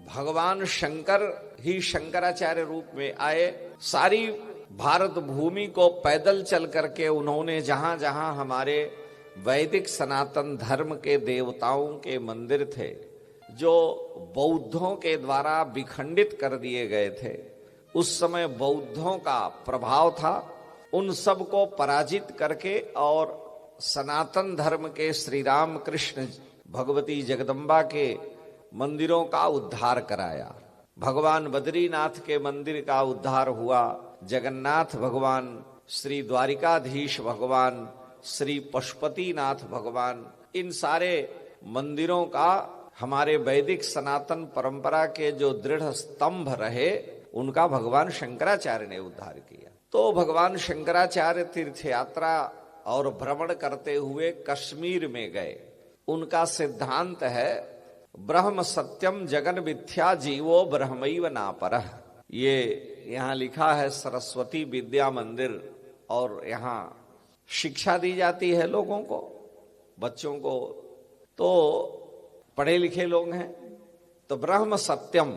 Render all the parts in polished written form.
भगवान शंकर ही शंकराचार्य रूप में आए। सारी भारत भूमि को पैदल चल करके उन्होंने जहां जहां हमारे वैदिक सनातन धर्म के देवताओं के मंदिर थे, जो बौद्धों के द्वारा विखंडित कर दिए गए थे, उस समय बौद्धों का प्रभाव था, उन सब को पराजित करके और सनातन धर्म के श्री राम कृष्ण भगवती जगदम्बा के मंदिरों का उद्धार कराया। भगवान बद्रीनाथ के मंदिर का उद्धार हुआ, जगन्नाथ भगवान, श्री द्वारिकाधीश भगवान, श्री पशुपतिनाथ भगवान, इन सारे मंदिरों का हमारे वैदिक सनातन परंपरा के जो दृढ़ स्तंभ रहे, उनका भगवान शंकराचार्य ने उद्धार किया। तो भगवान शंकराचार्य तीर्थ यात्रा और भ्रमण करते हुए कश्मीर में गए। उनका सिद्धांत है ब्रह्म सत्यम जगन मिथ्या जीवो ब्रह्मैव नापरः। ये यहाँ लिखा है सरस्वती विद्या मंदिर, और यहाँ शिक्षा दी जाती है लोगों को, बच्चों को, तो पढ़े लिखे लोग हैं। तो ब्रह्म सत्यम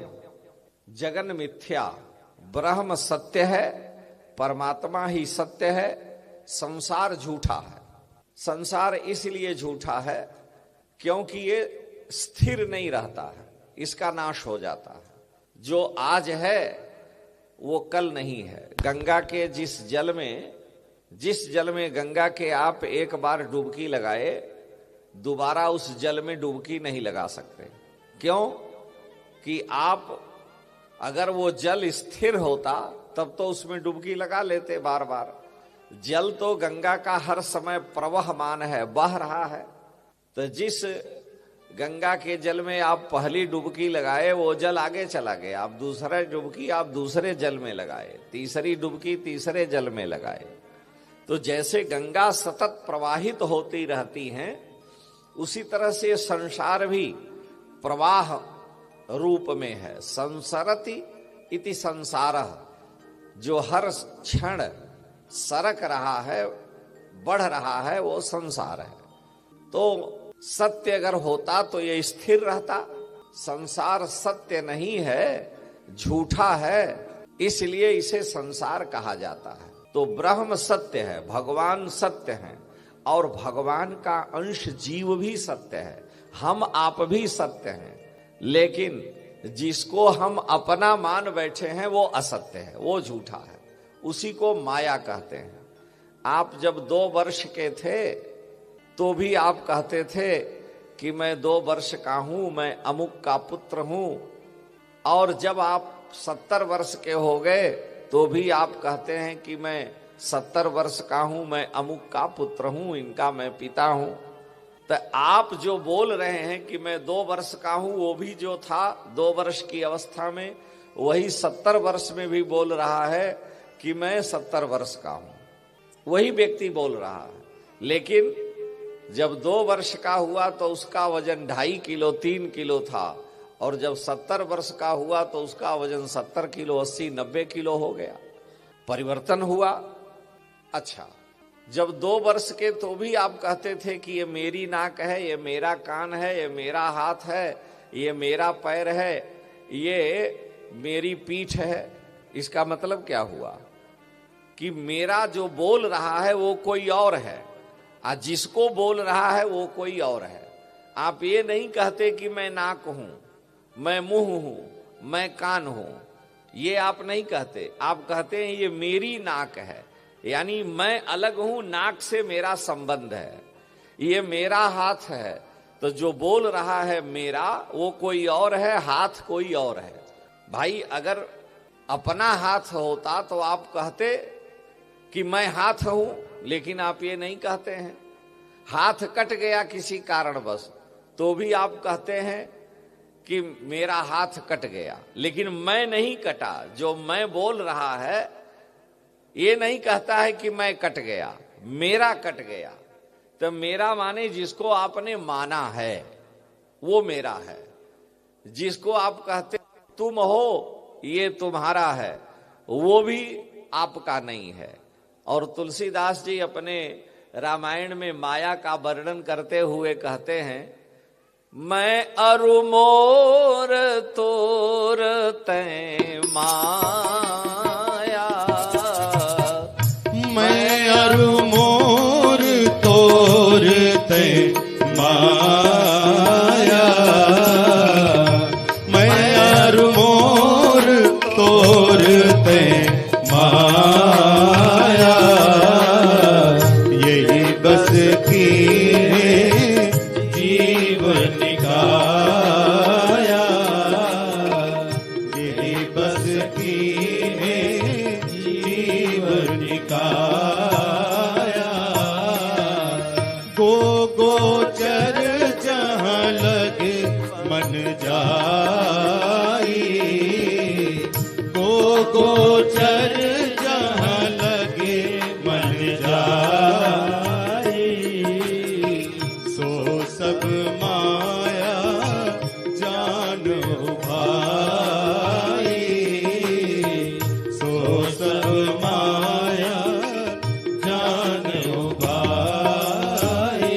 जगन मिथ्या, ब्रह्म सत्य है, परमात्मा ही सत्य है, संसार झूठा है। संसार इसलिए झूठा है क्योंकि ये स्थिर नहीं रहता है, इसका नाश हो जाता है। जो आज है वो कल नहीं है। गंगा के जिस जल में गंगा के आप एक बार डुबकी लगाए, दोबारा उस जल में डुबकी नहीं लगा सकते। क्यों? कि आप अगर वो जल स्थिर होता तब तो उसमें डुबकी लगा लेते बार बार। जल तो गंगा का हर समय प्रवहमान है, बह रहा है। तो जिस गंगा के जल में आप पहली डुबकी लगाए, वो जल आगे चला गया। आप दूसरा डुबकी आप दूसरे जल में लगाए, तीसरी डुबकी तीसरे जल में लगाए। तो जैसे गंगा सतत प्रवाहित होती रहती हैं, उसी तरह से संसार भी प्रवाह रूप में है। संसरति इति संसारः, जो हर क्षण सरक रहा है, बढ़ रहा है, वो संसार है। तो सत्य अगर होता तो ये स्थिर रहता। संसार सत्य नहीं है, झूठा है, इसलिए इसे संसार कहा जाता है। तो ब्रह्म सत्य है, भगवान सत्य है, और भगवान का अंश जीव भी सत्य है, हम आप भी सत्य हैं। लेकिन जिसको हम अपना मान बैठे हैं वो असत्य है, वो झूठा है, उसी को माया कहते हैं। आप जब 2 वर्ष के थे तो भी आप कहते थे कि मैं 2 वर्ष का हूं, मैं अमुक का पुत्र हूं, और जब आप 70 वर्ष के हो गए तो भी आप कहते हैं कि मैं 70 वर्ष का हूं, मैं अमुक का पुत्र हूं, इनका मैं पिता हूं। तो आप जो बोल रहे हैं कि मैं 2 वर्ष का हूं, वो भी जो था 2 वर्ष की अवस्था में, वही 70 वर्ष में भी बोल रहा है कि मैं 70 वर्ष का हूं। वही व्यक्ति बोल रहा है। लेकिन जब 2 वर्ष का हुआ तो उसका वजन 2.5 किलो 3 किलो था, और जब 70 वर्ष का हुआ तो उसका वजन 70 किलो 80 90 किलो हो गया। परिवर्तन हुआ। अच्छा, जब 2 वर्ष के तो भी आप कहते थे कि ये मेरी नाक है, ये मेरा कान है, ये मेरा हाथ है, ये मेरा पैर है, ये मेरी पीठ है। इसका मतलब क्या हुआ? कि मेरा जो बोल रहा है वो कोई और है, आज जिसको बोल रहा है वो कोई और है। आप ये नहीं कहते कि मैं नाक हूं, मैं मुंह हूं, मैं कान हूं, ये आप नहीं कहते। आप कहते हैं ये मेरी नाक है, यानी मैं अलग हूं, नाक से मेरा संबंध है। ये मेरा हाथ है, तो जो बोल रहा है मेरा, वो कोई और है, हाथ कोई और है। भाई अगर अपना हाथ होता तो आप कहते कि मैं हाथ हूं, लेकिन आप ये नहीं कहते हैं। हाथ कट गया किसी कारणवश तो भी आप कहते हैं कि मेरा हाथ कट गया, लेकिन मैं नहीं कटा। जो मैं बोल रहा है ये नहीं कहता है कि मैं कट गया, मेरा कट गया। तो मेरा माने जिसको आपने माना है वो मेरा है। जिसको आप कहते तुम हो, ये तुम्हारा है, वो भी आपका नहीं है। और तुलसीदास जी अपने रामायण में माया का वर्णन करते हुए कहते हैं, मैं अरु मोर तोर तैं माया, मैं अरु मोर तोर तैं माया, मैं अरु मोर तोर तैं माया, यही बस कीने जीवन काया, यही बस कीने जीवन काया, गो गोचर जहाँ लगे मन जाई, गो गोचर जहाँ लगे मन जाई, सो सब माया जानो भाई, सो सब माया जानो भाई।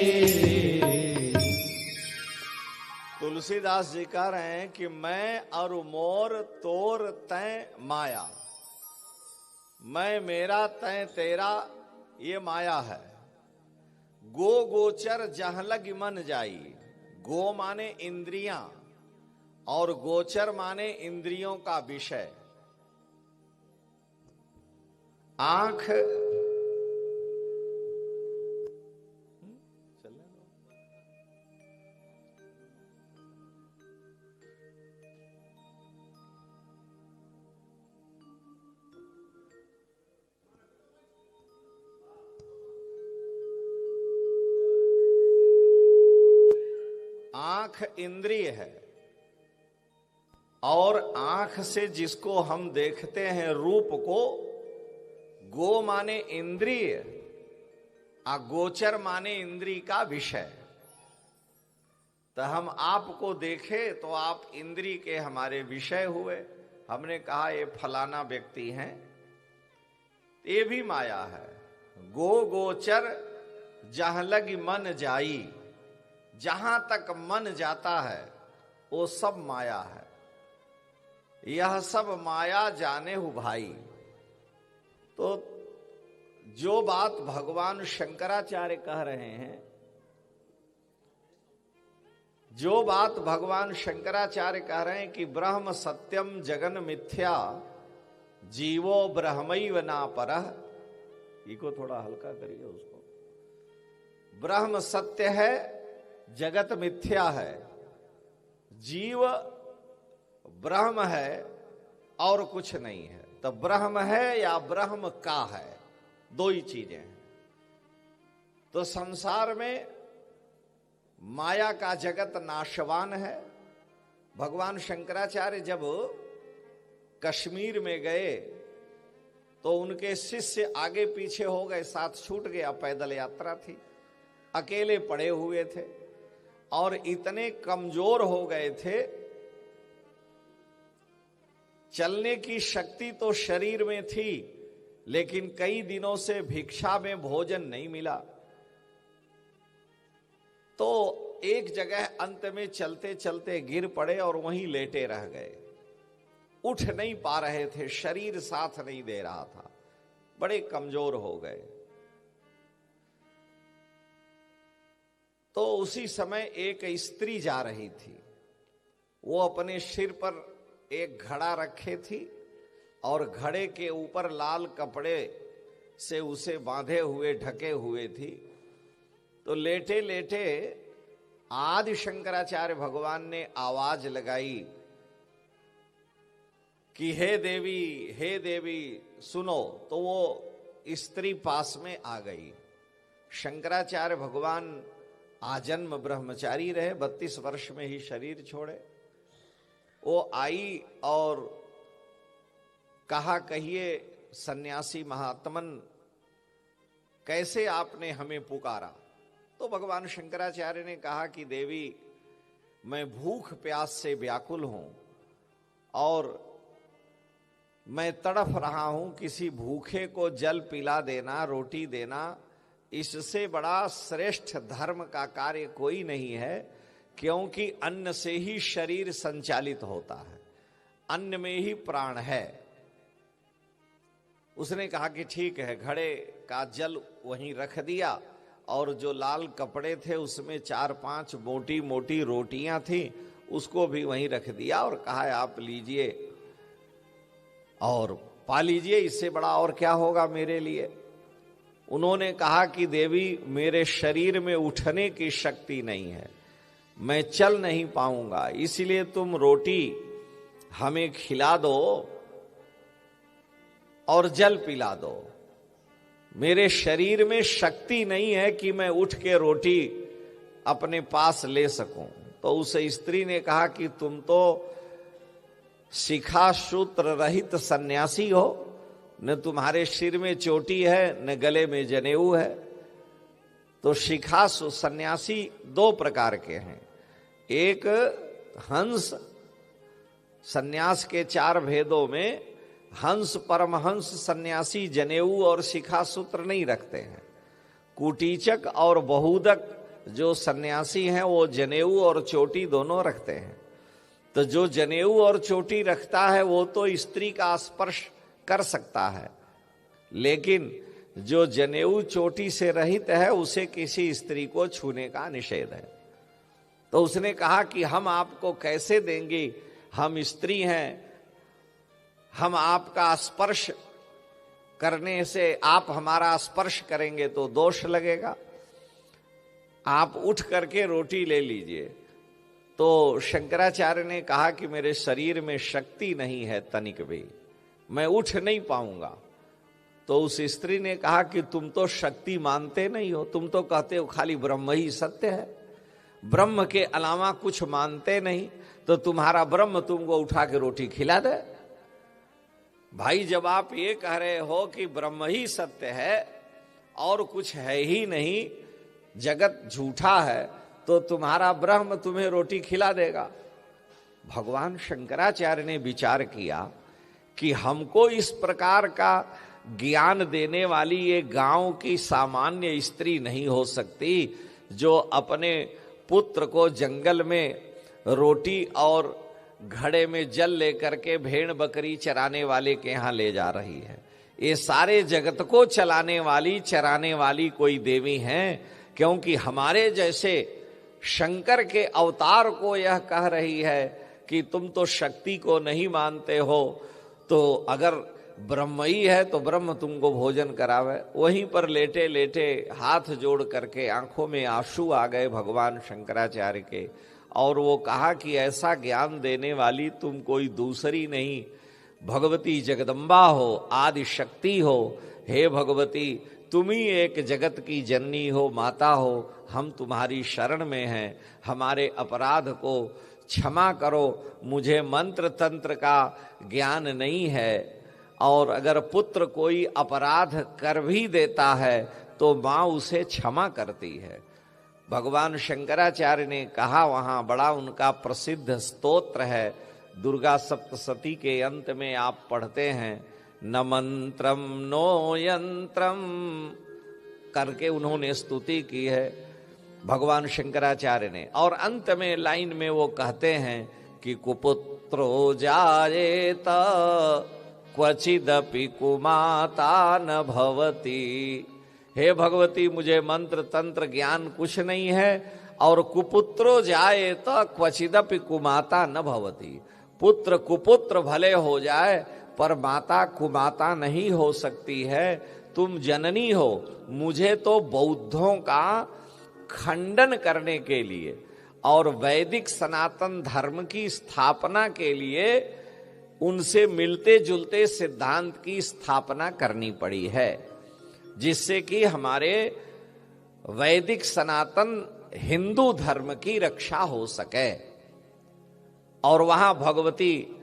तुलसीदास जी कह रहे हैं कि मैं और मोर तोर तैं माया, मैं मेरा तैं तेरा, ये माया है। गो गोचर जहाँ लग मन जाई, गो माने इंद्रियां और गोचर माने इंद्रियों का विषय। आंख आंख इंद्रिय है और आंख से जिसको हम देखते हैं रूप को, गो माने इंद्रिय, गोचर माने इंद्रिय का विषय। तो हम आपको देखे तो आप इंद्रिय के हमारे विषय हुए। हमने कहा ये फलाना व्यक्ति हैं, ये भी माया है। गो गोचर जहाँ लग मन जाई, जहां तक मन जाता है वो सब माया है। यह सब माया जाने हु भाई। तो जो बात भगवान शंकराचार्य कह रहे हैं, जो बात भगवान शंकराचार्य कह रहे हैं कि ब्रह्म सत्यम जगन मिथ्या, जीवो ब्रह्मैव ना परः, इसको थोड़ा हल्का करिए उसको। ब्रह्म सत्य है, जगत मिथ्या है, जीव ब्रह्म है और कुछ नहीं है। तो ब्रह्म है या ब्रह्म का है, दो ही चीजें हैं। तो संसार में माया का जगत नाशवान है। भगवान शंकराचार्य जब कश्मीर में गए तो उनके शिष्य आगे पीछे हो गए, साथ छूट गया, पैदल यात्रा थी, अकेले पड़े हुए थे और इतने कमजोर हो गए थे, चलने की शक्ति तो शरीर में थी लेकिन कई दिनों से भिक्षा में भोजन नहीं मिला। तो एक जगह अंत में चलते चलते गिर पड़े और वहीं लेटे रह गए। उठ नहीं पा रहे थे, शरीर साथ नहीं दे रहा था, बड़े कमजोर हो गए। तो उसी समय एक स्त्री जा रही थी, वो अपने सिर पर एक घड़ा रखे थी और घड़े के ऊपर लाल कपड़े से उसे बांधे हुए ढके हुए थी। तो लेटे लेटे आदि शंकराचार्य भगवान ने आवाज लगाई कि हे देवी सुनो। तो वो स्त्री पास में आ गई। शंकराचार्य भगवान आजन्म ब्रह्मचारी रहे, 32 वर्ष में ही शरीर छोड़े। वो आई और कहा, कहिए सन्यासी महात्मन, कैसे आपने हमें पुकारा? तो भगवान शंकराचार्य ने कहा कि देवी, मैं भूख प्यास से व्याकुल हूं और मैं तड़फ रहा हूं। किसी भूखे को जल पिला देना, रोटी देना, इससे बड़ा श्रेष्ठ धर्म का कार्य कोई नहीं है क्योंकि अन्न से ही शरीर संचालित होता है, अन्न में ही प्राण है। उसने कहा कि ठीक है। घड़े का जल वहीं रख दिया और जो लाल कपड़े थे उसमें 4-5 मोटी मोटी रोटियां थी, उसको भी वहीं रख दिया और कहा आप लीजिए और पा लीजिए, इससे बड़ा और क्या होगा मेरे लिए। उन्होंने कहा कि देवी मेरे शरीर में उठने की शक्ति नहीं है, मैं चल नहीं पाऊंगा, इसलिए तुम रोटी हमें खिला दो और जल पिला दो। मेरे शरीर में शक्ति नहीं है कि मैं उठ के रोटी अपने पास ले सकूं। तो उस स्त्री ने कहा कि तुम तो शिखा सूत्र रहित सन्यासी हो, न तुम्हारे सिर में चोटी है न गले में जनेऊ है। तो शिखा सन्यासी 2 प्रकार के हैं। एक हंस, सन्यास के 4 भेदों में हंस परमहंस सन्यासी जनेऊ और शिखा सूत्र नहीं रखते हैं। कुटीचक और बहुदक जो सन्यासी हैं वो जनेऊ और चोटी दोनों रखते हैं। तो जो जनेऊ और चोटी रखता है वो तो स्त्री का स्पर्श कर सकता है, लेकिन जो जनेऊ चोटी से रहित है उसे किसी स्त्री को छूने का निषेध है। तो उसने कहा कि हम आपको कैसे देंगे, हम स्त्री हैं, हम आपका स्पर्श करने से, आप हमारा स्पर्श करेंगे तो दोष लगेगा, आप उठ करके रोटी ले लीजिए। तो शंकराचार्य ने कहा कि मेरे शरीर में शक्ति नहीं है तनिक भी, मैं उठ नहीं पाऊंगा। तो उस स्त्री ने कहा कि तुम तो शक्ति मानते नहीं हो, तुम तो कहते हो खाली ब्रह्म ही सत्य है, ब्रह्म के अलावा कुछ मानते नहीं, तो तुम्हारा ब्रह्म तुमको उठा के रोटी खिला दे। भाई जब आप ये कह रहे हो कि ब्रह्म ही सत्य है और कुछ है ही नहीं, जगत झूठा है, तो तुम्हारा ब्रह्म तुम्हें रोटी खिला देगा। भगवान शंकराचार्य ने विचार किया कि हमको इस प्रकार का ज्ञान देने वाली ये गांव की सामान्य स्त्री नहीं हो सकती जो अपने पुत्र को जंगल में रोटी और घड़े में जल लेकर के भेड़ बकरी चराने वाले के यहाँ ले जा रही है। ये सारे जगत को चलाने वाली, चराने वाली कोई देवी हैं, क्योंकि हमारे जैसे शंकर के अवतार को यह कह रही है कि तुम तो शक्ति को नहीं मानते हो, तो अगर ब्रह्म ही है तो ब्रह्म तुमको भोजन करावे। वहीं पर लेटे लेटे हाथ जोड़ करके आंखों में आंसू आ गए भगवान शंकराचार्य के, और वो कहा कि ऐसा ज्ञान देने वाली तुम कोई दूसरी नहीं, भगवती जगदम्बा हो, आदि शक्ति हो। हे भगवती, तुम ही एक जगत की जननी हो, माता हो, हम तुम्हारी शरण में हैं, हमारे अपराध को क्षमा करो। मुझे मंत्र तंत्र का ज्ञान नहीं है, और अगर पुत्र कोई अपराध कर भी देता है तो माँ उसे क्षमा करती है। भगवान शंकराचार्य ने कहा, वहां बड़ा उनका प्रसिद्ध स्तोत्र है, दुर्गा सप्तशती के अंत में आप पढ़ते हैं, न मंत्रम नो यंत्रम करके उन्होंने स्तुति की है भगवान शंकराचार्य ने। और अंत में लाइन में वो कहते हैं कि कुपुत्रो जायेत क्वचिदपि कुमाता न भवती। हे भगवती, मुझे मंत्र तंत्र ज्ञान कुछ नहीं है, और कुपुत्रो जाए तो क्वचिदपि कुमाता न भवती। पुत्र कुपुत्र भले हो जाए पर माता कुमाता नहीं हो सकती है। तुम जननी हो, मुझे तो बौद्धों का खंडन करने के लिए और वैदिक सनातन धर्म की स्थापना के लिए उनसे मिलते जुलते सिद्धांत की स्थापना करनी पड़ी है, जिससे कि हमारे वैदिक सनातन हिंदू धर्म की रक्षा हो सके। और वहां भगवती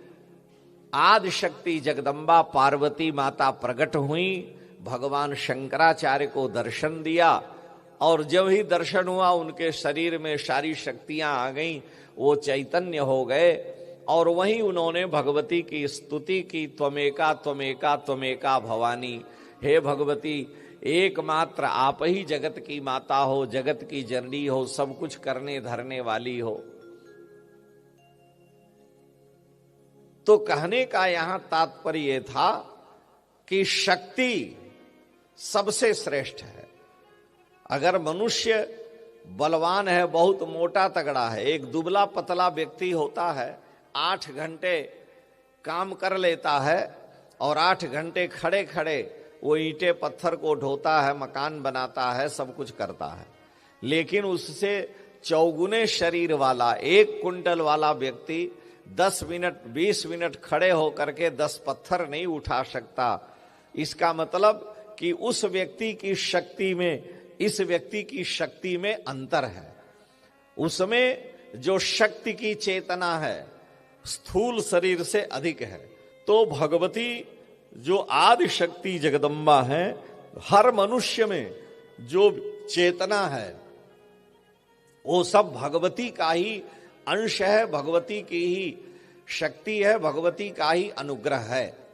आदि शक्ति जगदम्बा पार्वती माता प्रकट हुई, भगवान शंकराचार्य को दर्शन दिया, और जब ही दर्शन हुआ उनके शरीर में सारी शक्तियां आ गईं, वो चैतन्य हो गए, और वहीं उन्होंने भगवती की स्तुति की, त्वमेका त्वमेका त्वमेका भवानी। हे भगवती, एकमात्र आप ही जगत की माता हो, जगत की जननी हो, सब कुछ करने धरने वाली हो। तो कहने का यहां तात्पर्य था कि शक्ति सबसे श्रेष्ठ है। अगर मनुष्य बलवान है, बहुत मोटा तगड़ा है, एक दुबला पतला व्यक्ति होता है, 8 घंटे काम कर लेता है और 8 घंटे खड़े खड़े वो ईंटे पत्थर को ढोता है, मकान बनाता है, सब कुछ करता है। लेकिन उससे चौगुने शरीर वाला 1 कुंटल वाला व्यक्ति 10 मिनट 20 मिनट खड़े होकर के 10 पत्थर नहीं उठा सकता। इसका मतलब कि उस व्यक्ति की शक्ति में इस व्यक्ति की शक्ति में अंतर है। उसमें जो शक्ति की चेतना है स्थूल शरीर से अधिक है। तो भगवती जो आदि शक्ति जगदम्बा है, हर मनुष्य में जो चेतना है वो सब भगवती का ही अंश है, भगवती की ही शक्ति है, भगवती का ही अनुग्रह है।